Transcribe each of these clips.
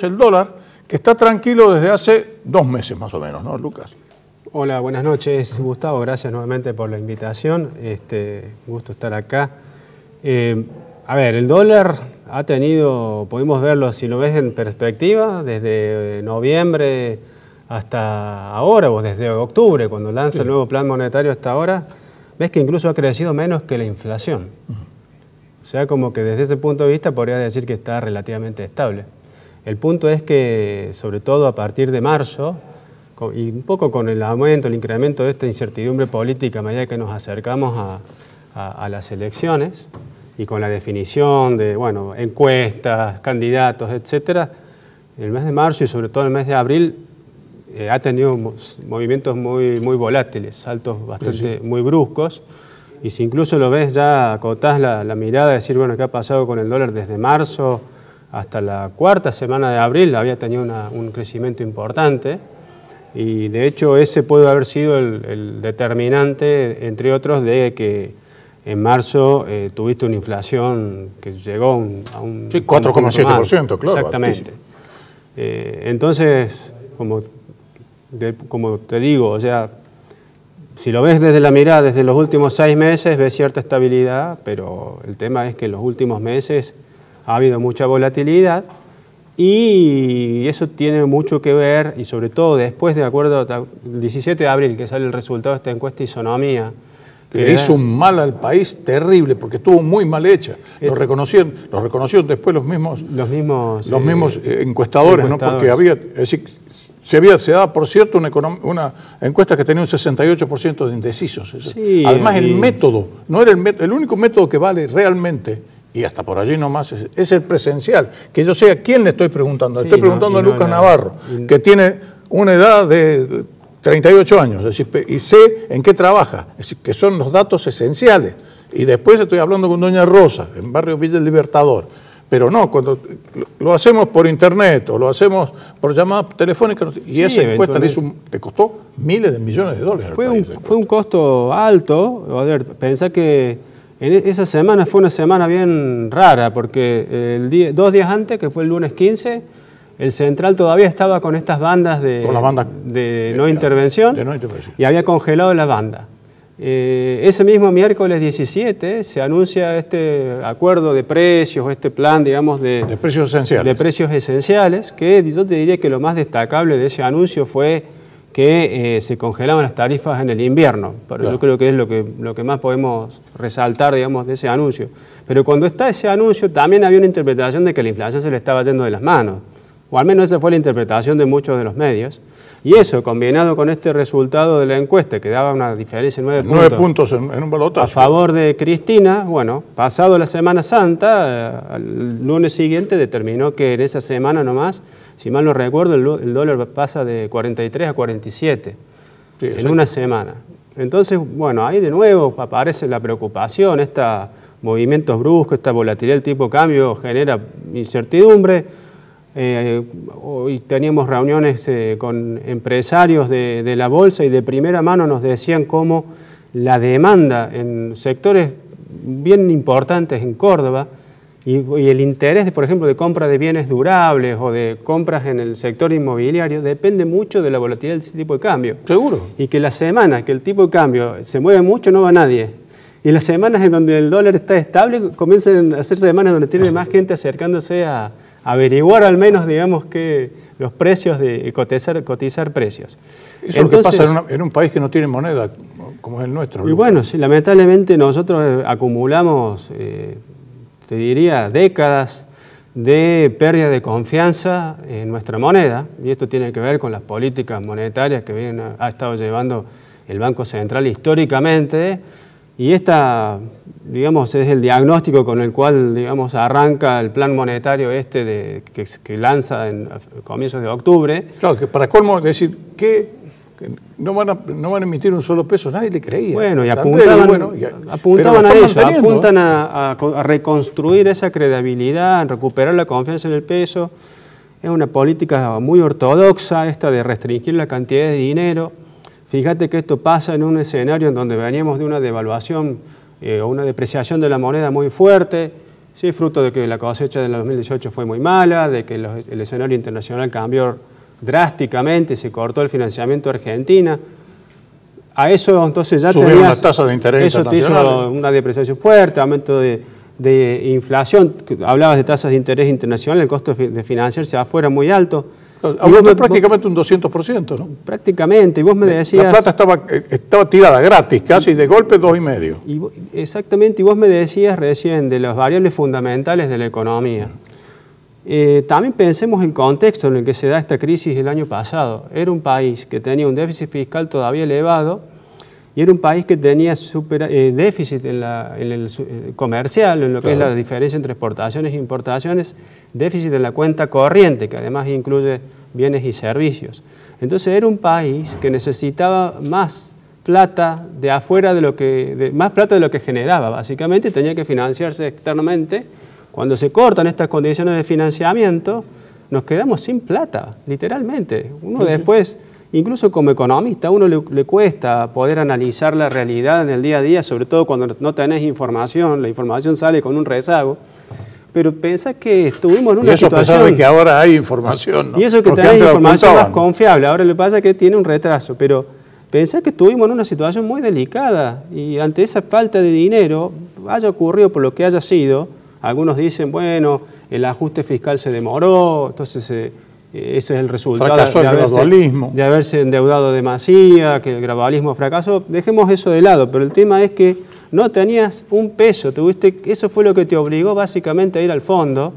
El dólar, que está tranquilo desde hace 2 meses más o menos, ¿no, Lucas? Hola, buenas noches, Gustavo. Gracias nuevamente por la invitación. Gusto estar acá. A ver, el dólar ha tenido, podemos verlo, si lo ves en perspectiva, desde noviembre hasta ahora, o desde octubre, cuando lanza el nuevo plan monetario hasta ahora, ves que incluso ha crecido menos que la inflación. O sea, como que desde ese punto de vista podría decir que está relativamente estable. El punto es que, sobre todo a partir de marzo, y un poco con el aumento, el incremento de esta incertidumbre política a medida que nos acercamos a las elecciones, y con la definición de encuestas, candidatos, etc., el mes de marzo y sobre todo el mes de abril ha tenido movimientos muy volátiles, saltos bastante muy bruscos, y si incluso lo ves ya, acotás la mirada, decir, bueno, ¿qué ha pasado con el dólar desde marzo hasta la cuarta semana de abril? Había tenido un crecimiento importante, y de hecho ese puede haber sido el determinante, entre otros, de que en marzo tuviste una inflación que llegó a un... Sí, 4,7%, claro. Exactamente. Entonces, como te digo, o sea, si lo ves desde la mirada, desde los últimos 6 meses, ves cierta estabilidad, pero el tema es que en los últimos meses ha habido mucha volatilidad, y eso tiene mucho que ver, y sobre todo después, de acuerdo al 17 de abril, que sale el resultado de esta encuesta Isonomía, que le hizo un mal al país terrible, porque estuvo muy mal hecha. Lo reconocieron después los mismos encuestadores, ¿no? Porque había, es decir, se daba, por cierto, una encuesta que tenía un 68% de indecisos. Sí, además, el método, no era el único método que vale realmente, y hasta por allí nomás, es el presencial. Que yo sé a quién le estoy preguntando. Estoy preguntando a Lucas Navarro, que tiene una edad de 38 años, es decir, y sé en qué trabaja, es decir, que son los datos esenciales. Y después estoy hablando con doña Rosa, en barrio Villa El Libertador. Pero no, cuando lo hacemos por internet o lo hacemos por llamada telefónica, y esa encuesta le costó miles de millones de dólares. Fue un costo alto. A ver, pensá que esa semana fue una semana bien rara, porque 2 días antes, que fue el lunes 15, el Central todavía estaba con estas bandas de no intervención, y había congelado la banda. Ese mismo miércoles 17 se anuncia este acuerdo de precios, este plan, digamos, de precios esenciales, que yo te diría que lo más destacable de ese anuncio fue que se congelaban las tarifas en el invierno. Pero yo creo que es lo que más podemos resaltar, digamos, de ese anuncio. Pero cuando está ese anuncio, también había una interpretación de que la inflación se le estaba yendo de las manos. O al menos esa fue la interpretación de muchos de los medios. Y eso, combinado con este resultado de la encuesta, que daba una diferencia de 9 puntos en un balotaje a favor de Cristina, bueno, pasado la Semana Santa, el lunes siguiente determinó que en esa semana nomás, si mal no recuerdo, el dólar pasa de 43 a 47 en una semana. Entonces, bueno, ahí de nuevo aparece la preocupación, estos movimientos bruscos, esta volatilidad del tipo de cambio genera incertidumbre. Hoy teníamos reuniones con empresarios de la bolsa, y de primera mano nos decían cómo la demanda en sectores bien importantes en Córdoba y el interés, por ejemplo, de compra de bienes durables o de compras en el sector inmobiliario depende mucho de la volatilidad del tipo de cambio. Seguro. Y que las semanas que el tipo de cambio se mueve mucho no va nadie. Y las semanas en donde el dólar está estable comienzan a ser semanas donde tiene más gente acercándose a averiguar al menos, digamos, que los precios, de cotizar precios. Eso es lo que pasa en un país que no tiene moneda, como es el nuestro. Y bueno, sí, lamentablemente nosotros acumulamos, te diría, décadas de pérdida de confianza en nuestra moneda, y esto tiene que ver con las políticas monetarias que ha estado llevando el Banco Central históricamente. Y digamos, es el diagnóstico con el cual, digamos, arranca el plan monetario que lanza en comienzos de octubre. Claro, que para colmo decir que no van a emitir un solo peso, nadie le creía. Bueno, y apuntaban a eso, apuntan a reconstruir esa credibilidad, a recuperar la confianza en el peso. Es una política muy ortodoxa esta de restringir la cantidad de dinero. Fíjate que esto pasa en un escenario en donde veníamos de una devaluación o una depreciación de la moneda muy fuerte. Sí, fruto de que la cosecha del 2018 fue muy mala, de que el escenario internacional cambió drásticamente, se cortó el financiamiento a Argentina. A eso entonces ya subieron las tasas de interés eso te hizo una depreciación fuerte, aumento de inflación. Hablabas de tasas de interés internacional, el costo de financiarse afuera muy alto. Aumentó prácticamente un 200%, ¿no? Prácticamente, y vos me decías... La plata estaba tirada gratis, casi de golpe 2,5. Exactamente, y vos me decías recién de las variables fundamentales de la economía. También pensemos en el contexto en el que se da esta crisis el año pasado. Era un país que tenía un déficit fiscal todavía elevado y era un país que tenía déficit en el comercial, en lo que es la diferencia entre exportaciones e importaciones, déficit en la cuenta corriente, que además incluye bienes y servicios. Entonces era un país que necesitaba más plata de afuera más plata de lo que generaba, básicamente tenía que financiarse externamente. Cuando se cortan estas condiciones de financiamiento, nos quedamos sin plata, literalmente. Uno después, incluso como economista, a uno le cuesta poder analizar la realidad en el día a día, sobre todo cuando no tenés información, la información sale con un rezago. Pero pensá que estuvimos en una situación... Y eso de que ahora hay información, ¿no? Y eso que tenés información más confiable. Ahora le pasa que tiene un retraso, pero pensá que estuvimos en una situación muy delicada y ante esa falta de dinero, haya ocurrido por lo que haya sido, algunos dicen, bueno, el ajuste fiscal se demoró, entonces ese es el resultado de haberse endeudado demasiado, que el gradualismo fracasó. Dejemos eso de lado, pero el tema es que no tenías un peso, eso fue lo que te obligó básicamente a ir al fondo.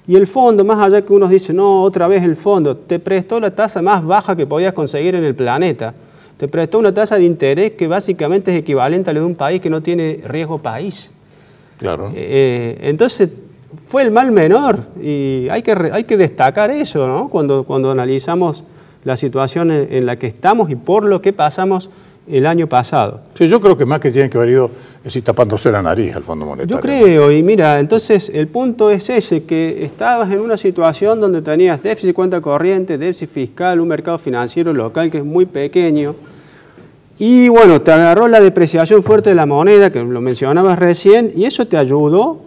Y el fondo, más allá que unos dicen, no, otra vez el fondo, te prestó la tasa más baja que podías conseguir en el planeta. Te prestó una tasa de interés que básicamente es equivalente a la de un país que no tiene riesgo país. Claro. Entonces, fue el mal menor y hay que destacar eso, ¿no? Cuando analizamos la situación en la que estamos y por lo que pasamos el año pasado. Sí, yo creo que más que tiene que haber ido tapándose la nariz al Fondo Monetario. Yo creo, y mira, entonces el punto es ese, que estabas en una situación donde tenías déficit de cuenta corriente, déficit fiscal, un mercado financiero local que es muy pequeño. Y bueno, te agarró la depreciación fuerte de la moneda, que lo mencionabas recién, y eso te ayudó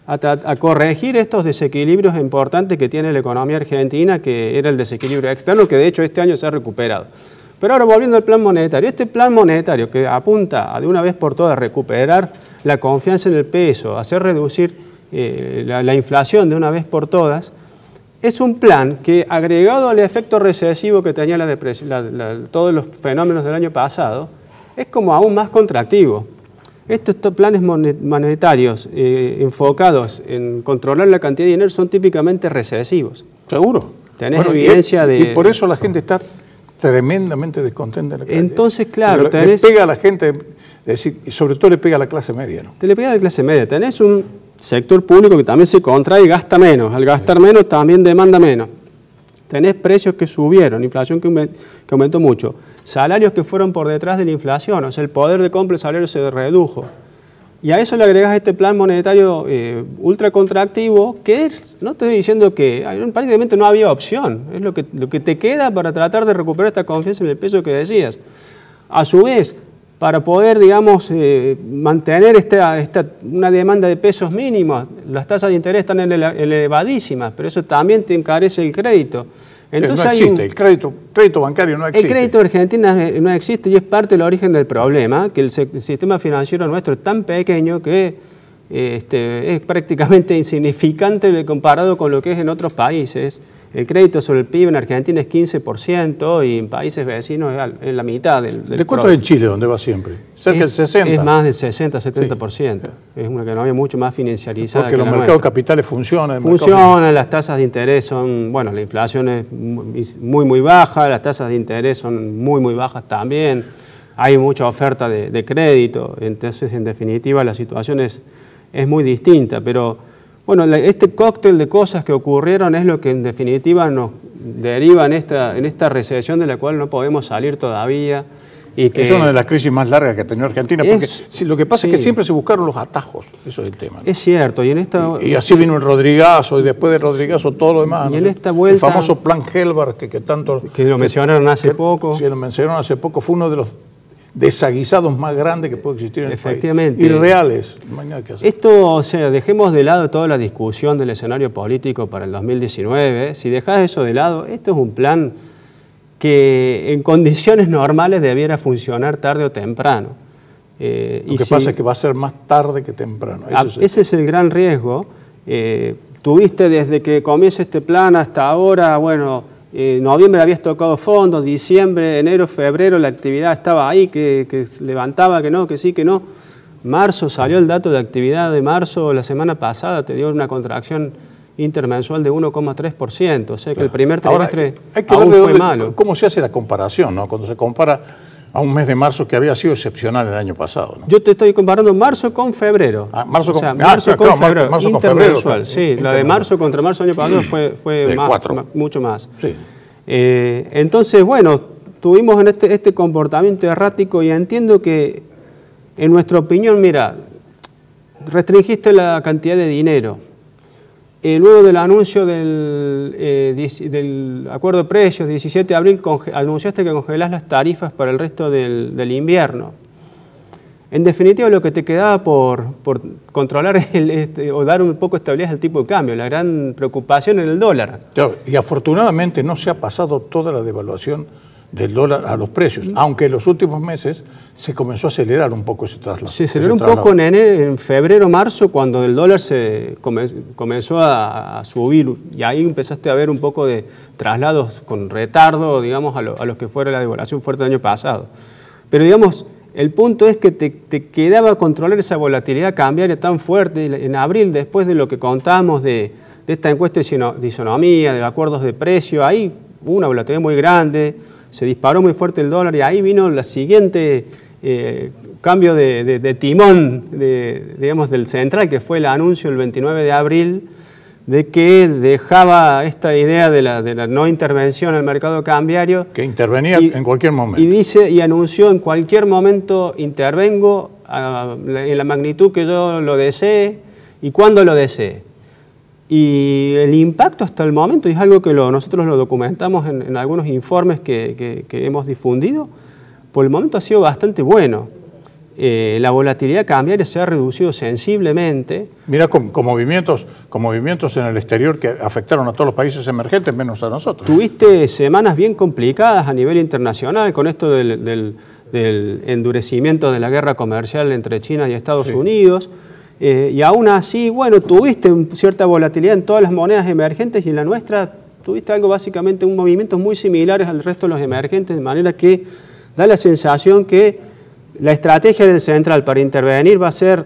a corregir estos desequilibrios importantes que tiene la economía argentina, que era el desequilibrio externo, que de hecho este año se ha recuperado. Pero ahora volviendo al plan monetario, este plan monetario que apunta a de una vez por todas a recuperar la confianza en el peso, a hacer reducir la inflación de una vez por todas, es un plan que, agregado al efecto recesivo que tenía todos los fenómenos del año pasado, es como aún más contractivo. Estos planes monetarios enfocados en controlar la cantidad de dinero son típicamente recesivos. ¿Seguro? Tenés evidencia de... Y por eso la gente está tremendamente descontenta. Entonces, claro, le pega a la gente, y sobre todo le pega a la clase media, ¿no? Te le pega a la clase media. Tenés un sector público que también se contrae y gasta menos. Al gastar menos también demanda menos. Tenés precios que subieron, inflación que aumentó mucho. Salarios que fueron por detrás de la inflación, o sea, el poder de compra del salario se redujo. Y a eso le agregas este plan monetario ultra contractivo, que no estoy diciendo que prácticamente no había opción. Es lo que te queda para tratar de recuperar esta confianza en el peso que decías. A su vez, para poder, digamos, mantener una demanda de pesos mínimos, las tasas de interés están elevadísimas, pero eso también te encarece el crédito. Entonces no existe, el crédito bancario no existe. El crédito argentino no existe y es parte del origen del problema, que el sistema financiero nuestro es tan pequeño que es prácticamente insignificante comparado con lo que es en otros países. El crédito sobre el PIB en Argentina es 15% y en países vecinos es la mitad del ¿De cuánto es en Chile, donde va siempre? Cerca del 60%. Es más del 60-70%. Sí. Es una economía mucho más financiarizada. Porque los mercados capitales funcionan. Las tasas de interés son, bueno, la inflación es muy baja, las tasas de interés son muy bajas también. Hay mucha oferta de crédito, entonces en definitiva la situación es muy distinta, pero... Bueno, este cóctel de cosas que ocurrieron es lo que en definitiva nos deriva en esta recesión de la cual no podemos salir todavía. Y que es una de las crisis más largas que ha tenido Argentina, porque lo que pasa es que siempre se buscaron los atajos, eso es el tema, ¿no? Es cierto. Y así vino el Rodrigazo, y después de Rodrigazo todo lo demás. Y en esta vuelta, el famoso plan Helbar, que tanto... Que lo mencionaron hace poco. Sí, lo mencionaron hace poco, fue uno de los desaguisados más grandes que puede existir en el país. Irreales. Esto, o sea, dejemos de lado toda la discusión del escenario político para el 2019. Si dejás eso de lado, esto es un plan que en condiciones normales debiera funcionar tarde o temprano. Lo que pasa es que va a ser más tarde que temprano. Ese es el gran riesgo. Tuviste desde que comienza este plan hasta ahora, bueno, noviembre habías tocado fondo, diciembre, enero, febrero, la actividad estaba ahí, que levantaba, que no, que sí, que no. Marzo salió el dato de actividad de marzo, la semana pasada te dio una contracción intermensual de 1,3%, o sea que el primer trimestre aún fue malo. ¿Cómo se hace la comparación, no? Cuando se compara a un mes de marzo que había sido excepcional el año pasado, ¿no? Yo te estoy comparando marzo con febrero. Marzo con febrero, marzo intermensual, sí. La de marzo contra marzo año pasado fue mucho más. Sí. Entonces, bueno, tuvimos en este comportamiento errático y entiendo que, en nuestra opinión, mira, restringiste la cantidad de dinero. Luego del anuncio del acuerdo de precios, 17 de abril, anunciaste que congelás las tarifas para el resto del invierno. En definitiva, lo que te quedaba por controlar o dar un poco de estabilidad al tipo de cambio, la gran preocupación en el dólar. Claro, y afortunadamente no se ha pasado toda la devaluación del dólar a los precios, aunque en los últimos meses se comenzó a acelerar un poco ese traslado. Se aceleró un poco en febrero, marzo, cuando el dólar se comenzó a subir, y ahí empezaste a ver un poco de traslados con retardo, digamos, a los que fuera la devaluación fuerte del año pasado. Pero, digamos, el punto es que te quedaba controlar esa volatilidad cambiaria tan fuerte. En abril, después de lo que contamos de esta encuesta de isonomía, de acuerdos de precio, ahí hubo una volatilidad muy grande, se disparó muy fuerte el dólar y ahí vino la siguiente cambio de timón digamos, del central, que fue el anuncio el 29 de abril de que dejaba esta idea de la no intervención en el mercado cambiario. Que intervenía en cualquier momento. Y anunció: en cualquier momento intervengo en la magnitud que yo lo desee y cuando lo desee. Y el impacto hasta el momento, y es algo que nosotros lo documentamos en algunos informes que hemos difundido, por el momento ha sido bastante bueno. La volatilidad cambiaria se ha reducido sensiblemente. Mira, con movimientos en el exterior que afectaron a todos los países emergentes, menos a nosotros. Tuviste semanas bien complicadas a nivel internacional con esto del endurecimiento de la guerra comercial entre China y Estados Unidos. Y aún así, bueno, tuviste cierta volatilidad en todas las monedas emergentes, y en la nuestra tuviste algo, básicamente, un movimiento muy similares al resto de los emergentes, de manera que da la sensación que la estrategia del central para intervenir va a ser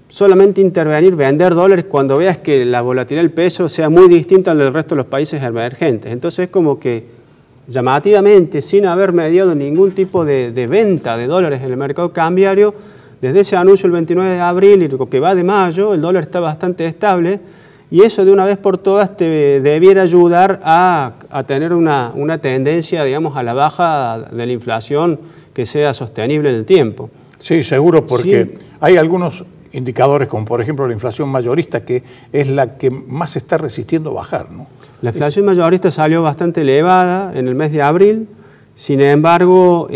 solamente intervenir, vender dólares cuando veas que la volatilidad del peso sea muy distinta al del resto de los países emergentes. Entonces es como que, llamativamente, sin haber mediado ningún tipo de venta de dólares en el mercado cambiario, desde ese anuncio el 29 de abril y lo que va de mayo, el dólar está bastante estable, y eso de una vez por todas te debiera ayudar a tener una tendencia, digamos, a la baja de la inflación que sea sostenible en el tiempo. Sí, seguro, porque hay algunos indicadores, como por ejemplo la inflación mayorista, que es la que más se está resistiendo a bajar, ¿no? La inflación mayorista salió bastante elevada en el mes de abril. Sin embargo,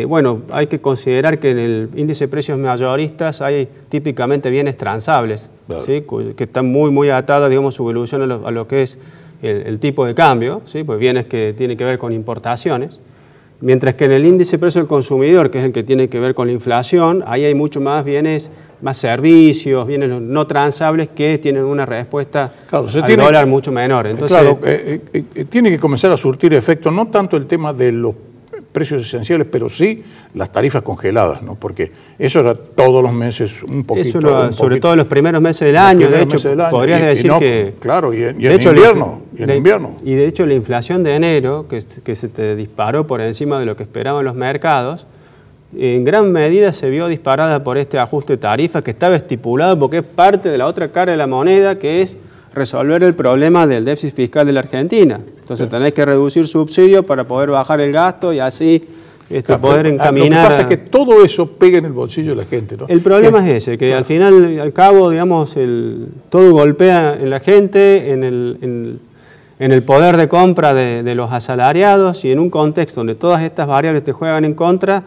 bueno, hay que considerar que en el índice de precios mayoristas hay típicamente bienes transables, claro, ¿sí? Que están muy atadas, digamos, su evolución a lo que es el tipo de cambio, ¿sí? Pues bienes que tienen que ver con importaciones, mientras que en el índice de precios del consumidor, que es el que tiene que ver con la inflación, ahí hay mucho más bienes, más servicios, bienes no transables que tienen una respuesta al dólar mucho menor. Entonces, claro, tiene que comenzar a surtir efecto, no tanto el tema de los precios esenciales, pero sí las tarifas congeladas, ¿no? Porque eso era todos los meses un poquito. Eso sobre todo en los primeros meses del año, de hecho, podrías decir que... Claro, y en invierno. Y de hecho la inflación de enero, que se te disparó por encima de lo que esperaban los mercados, en gran medida se vio disparada por este ajuste de tarifa que estaba estipulado porque es parte de la otra cara de la moneda, que es resolver el problema del déficit fiscal de la Argentina. Entonces tenés que reducir subsidios para poder bajar el gasto y así poder encaminar... Lo que pasa es que todo eso pega en el bolsillo de la gente, ¿no? El problema es ese, que al final y al cabo, digamos, todo golpea en la gente, en el poder de compra de los asalariados, y en un contexto donde todas estas variables te juegan en contra,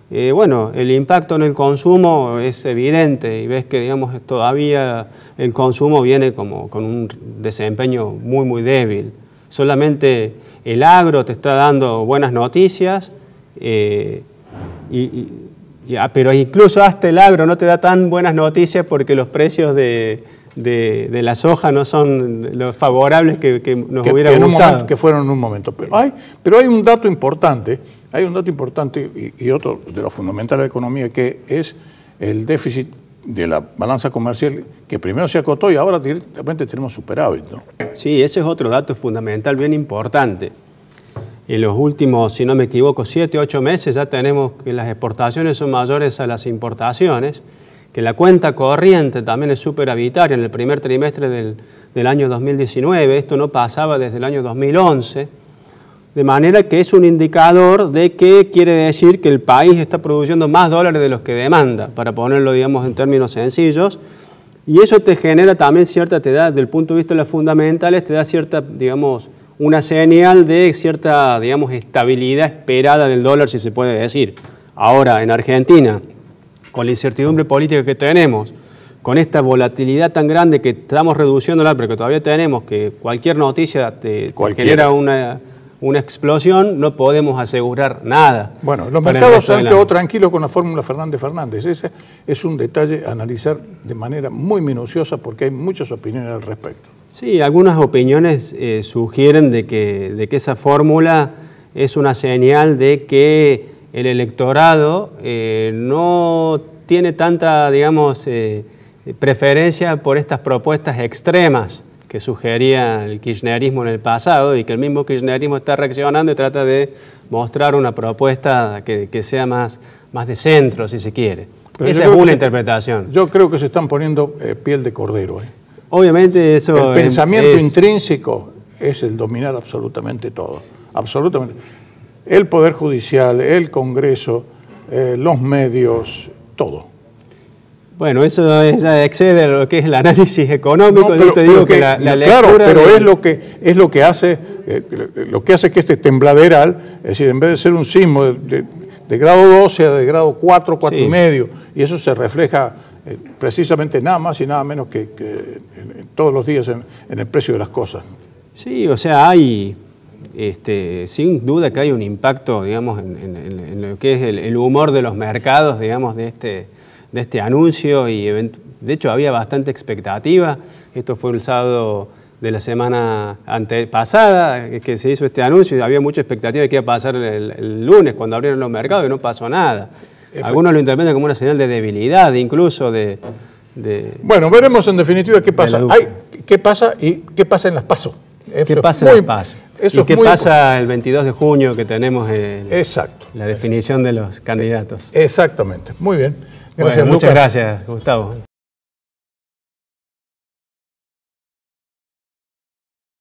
bueno, el impacto en el consumo es evidente y ves que, digamos, todavía el consumo viene como con un desempeño muy débil. Solamente el agro te está dando buenas noticias, pero incluso hasta el agro no te da tan buenas noticias porque los precios de la soja no son los favorables que nos hubiera gustado. Que fueron en un momento. Pero hay un dato importante, y otro de lo fundamental de la economía, que es el déficit de la balanza comercial, que primero se acotó y ahora directamente tenemos superávit, ¿no? Sí, ese es otro dato fundamental bien importante. En los últimos, si no me equivoco, 7 u 8 meses ya tenemos que las exportaciones son mayores a las importaciones, que la cuenta corriente también es superavitaria en el primer trimestre del año 2019, esto no pasaba desde el año 2011, de manera que es un indicador de que quiere decir que el país está produciendo más dólares de los que demanda, para ponerlo, digamos, en términos sencillos, y eso te genera también te da, desde el punto de vista de las fundamentales, te da cierta, digamos, una señal de cierta, digamos, estabilidad esperada del dólar, si se puede decir. Ahora, en Argentina, con la incertidumbre política que tenemos, con esta volatilidad tan grande que estamos reduciéndola, pero que todavía tenemos, que cualquier noticia te genera una explosión, no podemos asegurar nada. Bueno, los mercados han quedado tranquilos con la fórmula Fernández-Fernández. Ese es un detalle a analizar de manera muy minuciosa porque hay muchas opiniones al respecto. Sí, algunas opiniones sugieren de que esa fórmula es una señal de que el electorado no tiene tanta, digamos, preferencia por estas propuestas extremas que sugería el kirchnerismo en el pasado y que el mismo kirchnerismo está reaccionando y trata de mostrar una propuesta que sea más de centro, si se quiere. Pero esa es una interpretación. Yo creo que se están poniendo piel de cordero. Obviamente eso... El pensamiento intrínseco es el dominar absolutamente todo. Absolutamente. El Poder Judicial, el Congreso, los medios, todo. Bueno, eso ya excede lo que es el análisis económico. No, pero, yo te digo que la claro, lectura pero es lo que hace que este tembladeral, es decir, en vez de ser un sismo de grado 12 a de grado 4, 4,5, y eso se refleja precisamente nada más y nada menos que todos los días en el precio de las cosas. Sí, o sea, hay sin duda que hay un impacto, digamos, en lo que es el humor de los mercados, digamos, de este anuncio, y de hecho había bastante expectativa. Esto fue el sábado de la semana antepasada que se hizo este anuncio, y había mucha expectativa de qué iba a pasar el lunes cuando abrieron los mercados, y no pasó nada. Algunos lo interpretan como una señal de debilidad, incluso de bueno, veremos en definitiva qué pasa. ¿Qué pasa y qué pasa en las PASO? ¿Qué pasa en las PASO? ¿Y qué pasa el 22 de junio que tenemos la definición de los candidatos? Exactamente. Muy bien. Gracias, muchas gracias, Gustavo.